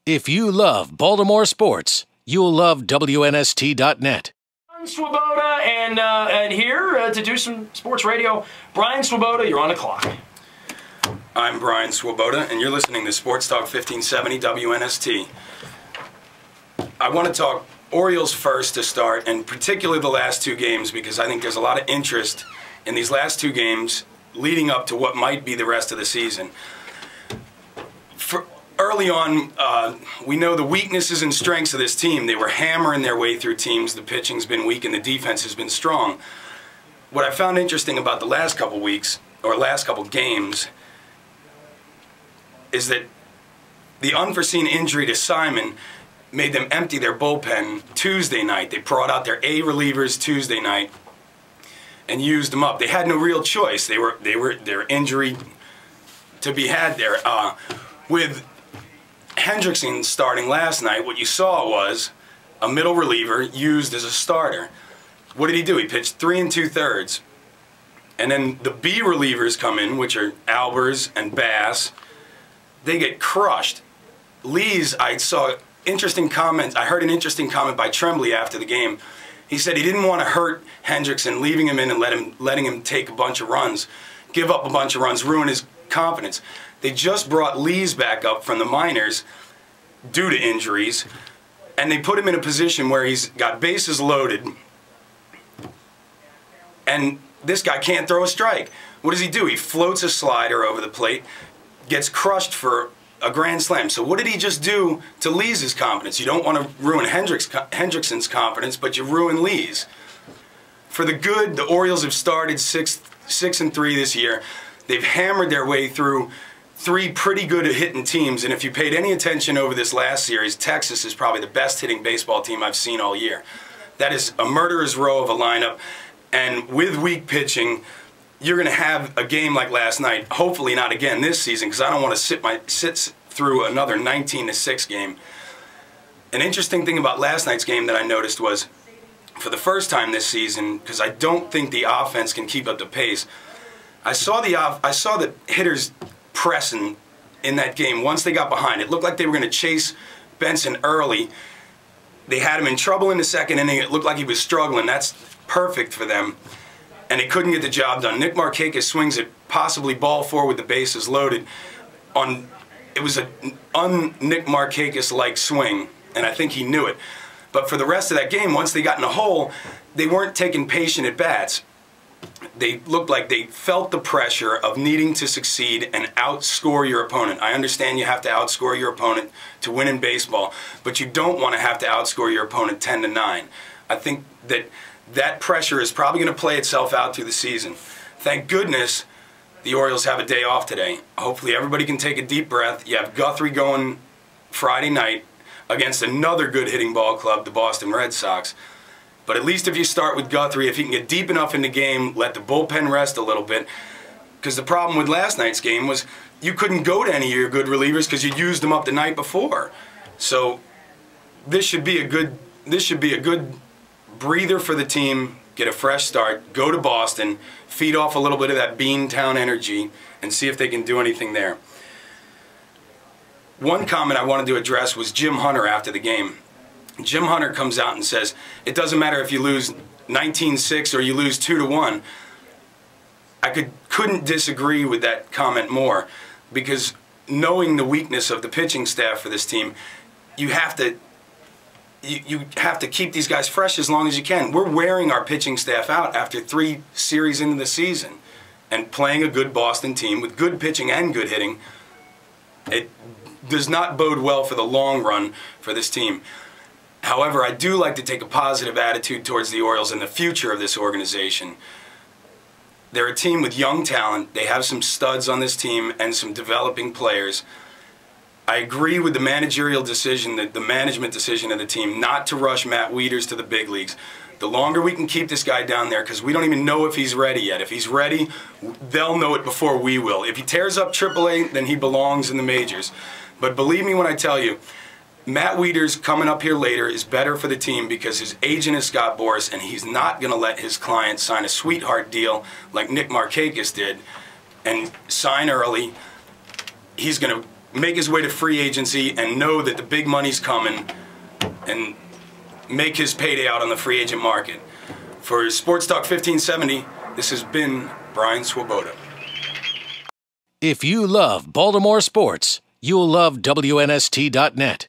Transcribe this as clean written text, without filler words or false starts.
If you love Baltimore sports, you'll love WNST.net. Ron Swoboda, and here to do some sports radio, Brian Swoboda, you're on the clock. I'm Brian Swoboda, and you're listening to Sportstalk 1570 WNST. I want to talk Orioles first to start, and particularly the last two games, because I think there's a lot of interest in these last two games leading up to what might be the rest of the season. Early on, we know the weaknesses and strengths of this team. They were hammering their way through teams. The pitching's been weak and the defense has been strong. What I found interesting about the last couple weeks, or last couple games, is that the unforeseen injury to Simon made them empty their bullpen Tuesday night. They brought out their A relievers Tuesday night and used them up. They had no real choice. They were their injury to be had there. With Hendrickson starting last night, what you saw was a middle reliever used as a starter. What did he do? He pitched 3 2/3. And then the B relievers come in, which are Albers and Bass. They get crushed. Lees, I saw interesting comments. I heard an interesting comment by Tremblay after the game. He said he didn't want to hurt Hendrickson, leaving him in and letting him take a bunch of runs, give up a bunch of runs, ruin his confidence. They just brought Lees back up from the minors due to injuries, and they put him in a position where he's got bases loaded, and this guy can't throw a strike. What does he do? He floats a slider over the plate, gets crushed for a grand slam. So what did he just do to Lees' confidence? You don't want to ruin Hendrickson's confidence, but you ruin Lees. For the good, the Orioles have started 6-3 this year. They've hammered their way through 3 pretty good hitting teams, and if you paid any attention over this last series, Texas is probably the best hitting baseball team I've seen all year. That is a murderer's row of a lineup, and with weak pitching, you're going to have a game like last night. Hopefully not again this season, because I don't want to sit through another 19-6 game. An interesting thing about last night's game that I noticed was, for the first time this season, because I don't think the offense can keep up the pace, I saw the hitters pressing in that game once they got behind. It looked like they were going to chase Benson early. They had him in trouble in the second inning. It looked like he was struggling. That's perfect for them. And they couldn't get the job done. Nick Markakis swings it possibly ball 4 with the bases loaded. It was a un-Nick Markakis-like swing, and I think he knew it. But for the rest of that game, once they got in a hole, they weren't taking patient at-bats. They looked like they felt the pressure of needing to succeed and outscore your opponent. I understand you have to outscore your opponent to win in baseball, but you don't want to have to outscore your opponent 10-9. I think that pressure is probably going to play itself out through the season. Thank goodness the Orioles have a day off today. Hopefully everybody can take a deep breath. You have Guthrie going Friday night against another good hitting ball club, the Boston Red Sox. But at least if you start with Guthrie, if he can get deep enough in the game, let the bullpen rest a little bit. Because the problem with last night's game was you couldn't go to any of your good relievers because you used them up the night before. So this should be a good breather for the team. Get a fresh start, go to Boston, feed off a little bit of that Beantown energy, and see if they can do anything there. One comment I wanted to address was Jim Hunter after the game. Jim Hunter comes out and says, it doesn't matter if you lose 19-6 or you lose 2-1. I couldn't disagree with that comment more, because knowing the weakness of the pitching staff for this team, you have to keep these guys fresh as long as you can. We're wearing our pitching staff out after 3 series into the season, and playing a good Boston team with good pitching and good hitting, it does not bode well for the long run for this team. However, I do like to take a positive attitude towards the Orioles and the future of this organization. They're a team with young talent. They have some studs on this team and some developing players. I agree with the managerial decision, the management decision of the team, not to rush Matt Wieters to the big leagues. The longer we can keep this guy down there, because we don't even know if he's ready yet. If he's ready, they'll know it before we will. If he tears up AAA, then he belongs in the majors. But believe me when I tell you, Matt Wieters coming up here later is better for the team because his agent is Scott Boras, and he's not going to let his client sign a sweetheart deal like Nick Markakis did and sign early. He's going to make his way to free agency and know that the big money's coming and make his payday out on the free agent market. For Sportstalk 1570, this has been Brian Swoboda. If you love Baltimore sports, you'll love WNST.net.